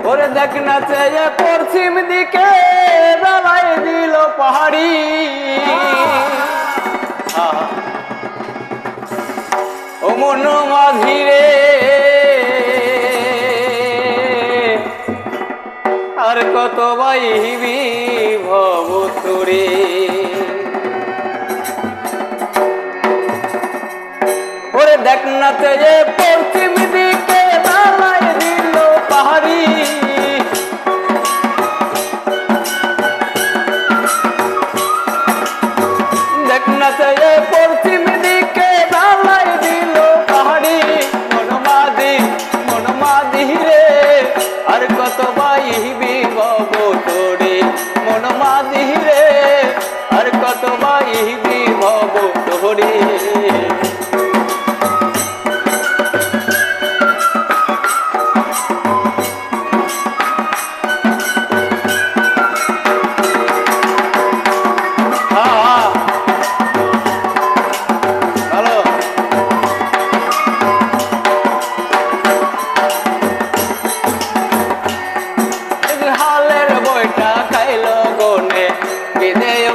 ওরে দেখ না চেয়ে পশ্চিম দিকে দাঁড়াই দিল পাহাড়ি ও মন মাঝি রে আর কত বাইবি ভব তোরে ওরে দেখ না চেয়ে পশ্চিম দিকে দাঁড়াই দিল পাহাড়ি দেখ না চেয়ে পশ্চিম দিকে দাঁড়াই দিল পাহাড়ি মন মাঝি রে আর কত বাইবি ভব তোরে মন মাঝি রে আর কত বাইবি ভব তোরে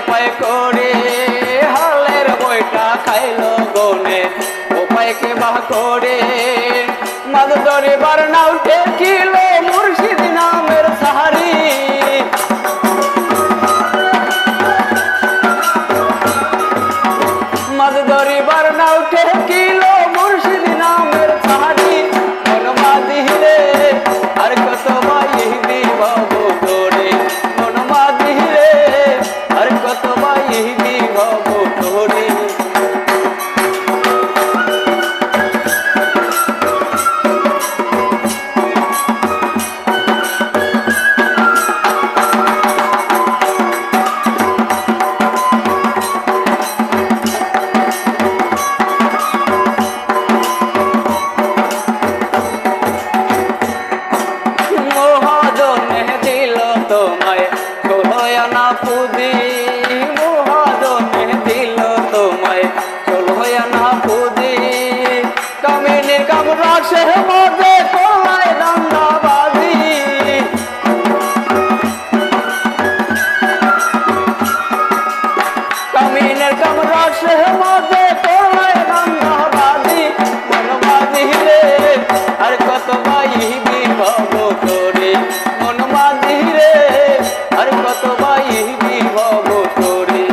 উপায় করে হালের বইটা খাইলো গনে উপায়কে বাহ করে মাদ দরিবার নাও ঠেকিল মুর্শিদ নামের সাহারি মাদ দরিবার নাও ঠেকিল মুর্শিদ নামের সাহারি মন মাঝি রে আর কত বাইবি ভব তোরে মন মাঝি রে আর কত বাইবি ভব তোরে তোমায় ষোলয়ানা পুঁজি মহাজনে দিল তোমায় ষোলয়ানা পুঁজি কামিনী কামরাসে মজে কলায় দাঙ্গাবাজি কামিনের কামরাসে মজে কলায় দাঙ্গাবাজি মন মাঝি রে আর কত বাইবি ভব তোরে মন মাঝি রে আর কত বাইবি ভব তোরে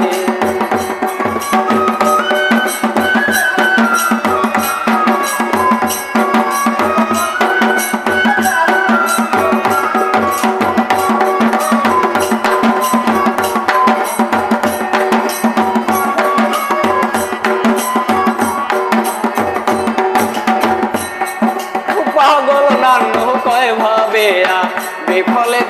পাগল নান্য কয় ভাবে বিফলে